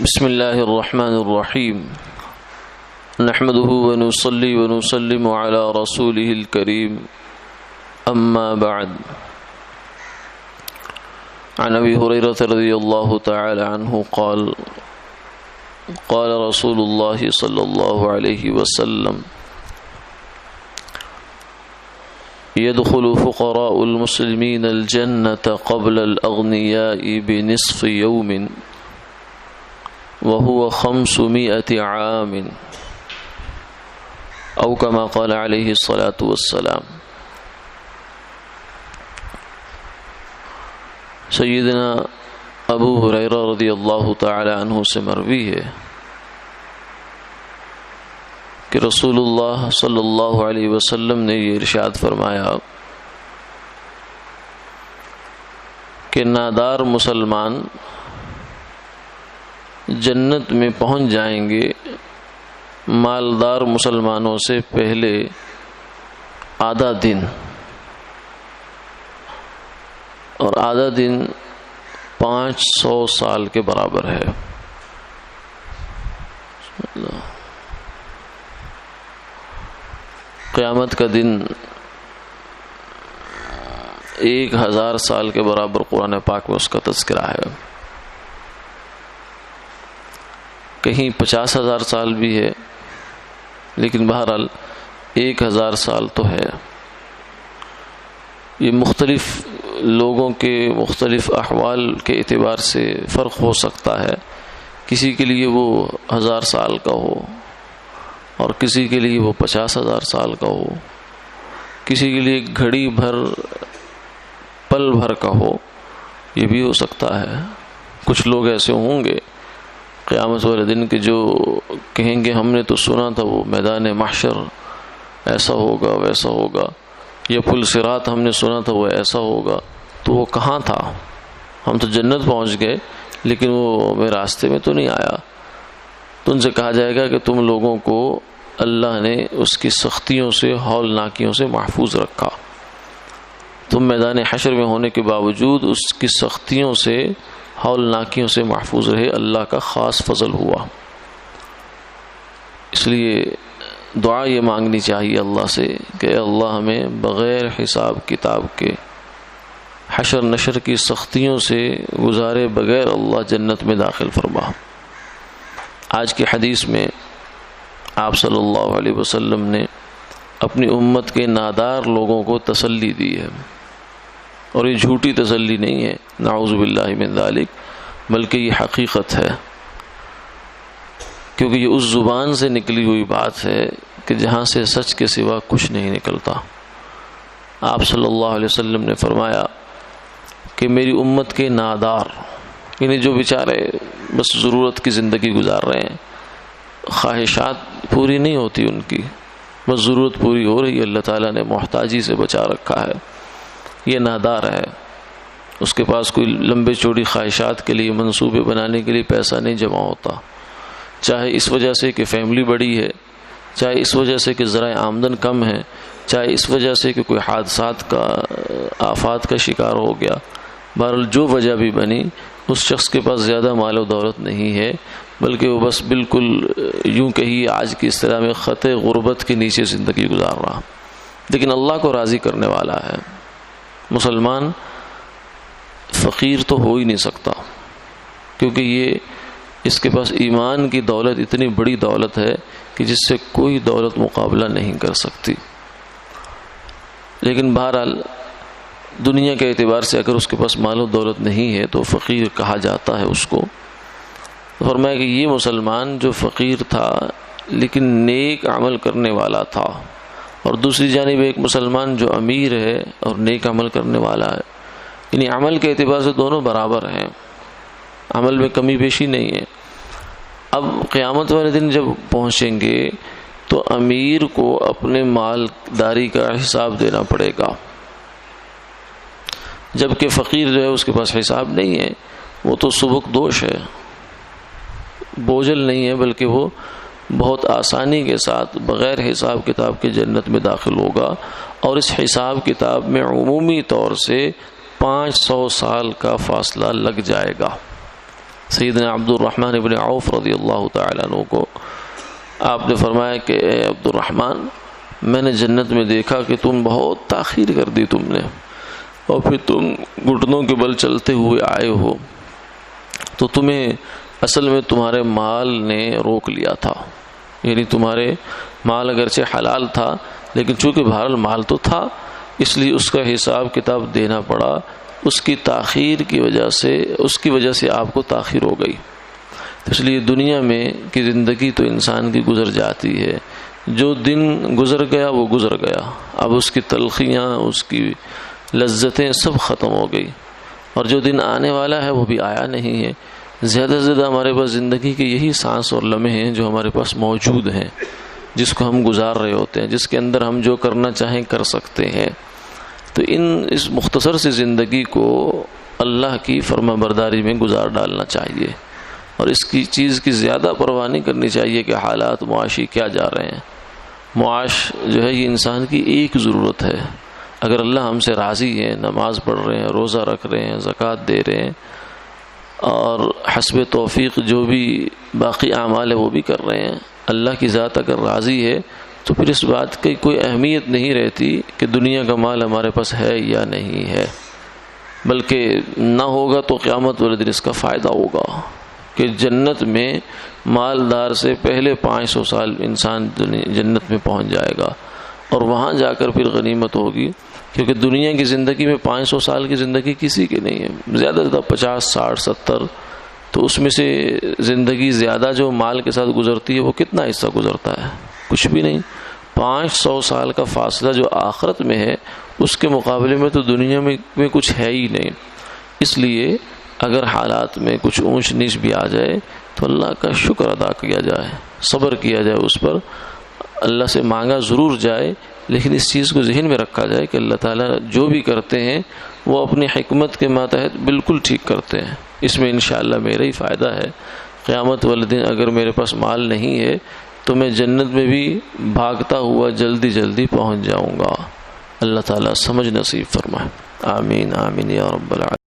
بسم الله الرحمن الرحيم نحمده ونصلي ونسلم على رسوله الكريم أما بعد عن أبي هريرة رضي الله تعالى عنه قال قال رسول الله صلى الله عليه وسلم يدخل فقراء المسلمين الجنة قبل الأغنياء بنصف يوم وهو 500 عام أو كما قال عليه الصلاة والسلام۔ سیدنا ابو ہریرہ رضی اللہ تعالی عنہ سے مروی ہے کہ رسول اللہ صلی اللہ علیہ وسلم نے یہ ارشاد فرمایا کہ نادار مسلمان جنت میں پہنچ جائیں گے مالدار مسلمانوں سے پہلے آدھا دن، اور آدھا دن 500 سال کے برابر ہے۔ قیامت کا دن 1000 سال کے برابر قرآن پاک میں اس کا تذکرہ ہے، کہیں 50,000 سال بھی ہے، لیکن بہرحال 1000 سال تو ہے۔ یہ مختلف لوگوں کے مختلف احوال کے اعتبار سے فرق ہو سکتا ہے، کسی کے لیے وہ 1000 سال کا ہو اور کسی کے لیے وہ 50,000 سال کا ہو، کسی کے لیے گھڑی بھر پل بھر کا ہو، یہ بھی ہو سکتا ہے۔ کچھ لوگ ایسے ہوں گے قیامت والے دن کے جو کہیں گے ہم نے تو سنا تھا وہ میدان محشر ایسا ہوگا ویسا ہوگا، یا پل صراط ہم نے سنا تھا وہ ایسا ہوگا، تو وہ کہاں تھا؟ ہم تو جنت پہنچ گئے لیکن وہ میرے راستے میں تو نہیں آیا۔ تو ان سے کہا جائے گا کہ تم لوگوں کو اللہ نے اس کی سختیوں سے ہولناکیوں سے محفوظ رکھا، تم میدان حشر میں ہونے کے باوجود اس کی سختیوں سے ہولناکیوں سے محفوظ رہے، اللہ کا خاص فضل ہوا۔ اس لیے دعا یہ مانگنی چاہیے اللہ سے کہ اے اللہ ہمیں بغیر حساب کتاب کے حشر نشر کی سختیوں سے گزارے بغیر اللہ جنت میں داخل فرما۔ آج کی حدیث میں آپ صلی اللہ علیہ وسلم نے اپنی امت کے نادار لوگوں کو تسلی دی ہے، اور یہ جھوٹی تسلی نہیں ہے، نعوذ باللہ من ذالک، بلکہ یہ حقیقت ہے، کیونکہ یہ اس زبان سے نکلی ہوئی بات ہے کہ جہاں سے سچ کے سوا کچھ نہیں نکلتا۔ آپ صلی اللہ علیہ وسلم نے فرمایا کہ میری امت کے نادار، یعنی جو بیچارے بس ضرورت کی زندگی گزار رہے ہیں، خواہشات پوری نہیں ہوتی ان کی، بس ضرورت پوری ہو رہی ہے، اللہ تعالیٰ نے محتاجی سے بچا رکھا ہے، یہ نادار ہے۔ اس کے پاس کوئی لمبے چوڑی خواہشات کے لیے منصوبے بنانے کے لیے پیسہ نہیں جمع ہوتا، چاہے اس وجہ سے کہ فیملی بڑی ہے، چاہے اس وجہ سے کہ ذرائع آمدن کم ہے، چاہے اس وجہ سے کہ کوئی حادثات کا آفات کا شکار ہو گیا، بہرحال جو وجہ بھی بنی، اس شخص کے پاس زیادہ مال و دولت نہیں ہے، بلکہ وہ بس بالکل یوں کہیے آج کی اصطلاح میں خط غربت کے نیچے زندگی گزار رہا، لیکن اللہ کو راضی کرنے والا ہے۔ مسلمان فقیر تو ہو ہی نہیں سکتا، کیونکہ یہ اس کے پاس ایمان کی دولت اتنی بڑی دولت ہے کہ جس سے کوئی دولت مقابلہ نہیں کر سکتی۔ لیکن بہرحال دنیا کے اعتبار سے اگر اس کے پاس مال و دولت نہیں ہے تو فقیر کہا جاتا ہے اس کو۔ فرمایا کہ یہ مسلمان جو فقیر تھا لیکن نیک عمل کرنے والا تھا، اور دوسری جانب ایک مسلمان جو امیر ہے اور نیک عمل کرنے والا ہے، یعنی عمل کے اعتبار سے دونوں برابر ہیں، عمل میں کمی بیشی نہیں ہے۔ اب قیامت والے دن جب پہنچیں گے تو امیر کو اپنے مالداری کا حساب دینا پڑے گا، جبکہ فقیر جو ہے اس کے پاس حساب نہیں ہے، وہ تو سبک دوش ہے، بوجھل نہیں ہے، بلکہ وہ بہت آسانی کے ساتھ بغیر حساب کتاب کے جنت میں داخل ہوگا، اور اس حساب کتاب میں عمومی طور سے 500 سال کا فاصلہ لگ جائے گا۔ سیدنا عبد الرحمن ابن عوف رضی اللہ تعالیٰ عنہ کو آپ نے فرمایا کہ اے عبد الرحمن، میں نے جنت میں دیکھا کہ تم بہت تاخیر کر دی تم نے، اور پھر تم گھٹنوں کے بل چلتے ہوئے آئے ہو، تو تمہیں اصل میں تمہارے مال نے روک لیا تھا، یعنی تمہارے مال اگرچہ حلال تھا لیکن چونکہ بہرحال مال تو تھا، اس لیے اس کا حساب کتاب دینا پڑا، اس کی تاخیر کی وجہ سے آپ کو تاخیر ہو گئی۔ اس لیے دنیا میں کی زندگی تو انسان کی گزر جاتی ہے، جو دن گزر گیا وہ گزر گیا، اب اس کی تلخیاں، اس کی لذتیں سب ختم ہو گئی، اور جو دن آنے والا ہے وہ بھی آیا نہیں ہے۔ زیادہ سے زیادہ ہمارے پاس زندگی کے یہی سانس اور لمحے ہیں جو ہمارے پاس موجود ہیں، جس کو ہم گزار رہے ہوتے ہیں، جس کے اندر ہم جو کرنا چاہیں کر سکتے ہیں۔ تو اس مختصر سی زندگی کو اللہ کی فرما برداری میں گزار ڈالنا چاہیے، اور اس کی چیز کی زیادہ پرواہ نہیں کرنی چاہیے کہ حالات معاشی کیا جا رہے ہیں۔ معاش جو ہے یہ انسان کی ایک ضرورت ہے، اگر اللہ ہم سے راضی ہے، نماز پڑھ رہے ہیں، روزہ رکھ رہے ہیں، زکوٰۃ دے رہے ہیں، اور حسب توفیق جو بھی باقی اعمال ہے وہ بھی کر رہے ہیں، اللہ کی ذات اگر راضی ہے تو پھر اس بات کی کوئی اہمیت نہیں رہتی کہ دنیا کا مال ہمارے پاس ہے یا نہیں ہے، بلکہ نہ ہوگا تو قیامت والے دن اس کا فائدہ ہوگا کہ جنت میں مالدار سے پہلے 500 سال انسان جنت میں پہنچ جائے گا، اور وہاں جا کر پھر غنیمت ہوگی، کیونکہ دنیا کی زندگی میں 500 سال کی زندگی کسی کی نہیں ہے، زیادہ سے زیادہ 50 60 70، تو اس میں سے زندگی زیادہ جو مال کے ساتھ گزرتی ہے وہ کتنا حصہ گزرتا ہے؟ کچھ بھی نہیں۔ 500 سال کا فاصلہ جو آخرت میں ہے اس کے مقابلے میں تو دنیا میں کچھ ہے ہی نہیں۔ اس لیے اگر حالات میں کچھ اونچ نیچ بھی آ جائے تو اللہ کا شکر ادا کیا جائے، صبر کیا جائے، اس پر اللہ سے مانگا ضرور جائے، لیکن اس چیز کو ذہن میں رکھا جائے کہ اللہ تعالیٰ جو بھی کرتے ہیں وہ اپنی حکمت کے ماتحت بالکل ٹھیک کرتے ہیں، اس میں انشاءاللہ میرا ہی فائدہ ہے۔ قیامت والے دن اگر میرے پاس مال نہیں ہے تو میں جنت میں بھی بھاگتا ہوا جلدی جلدی پہنچ جاؤں گا۔ اللہ تعالیٰ سمجھ نصیب فرمائے، آمین آمین یا رب العالمین۔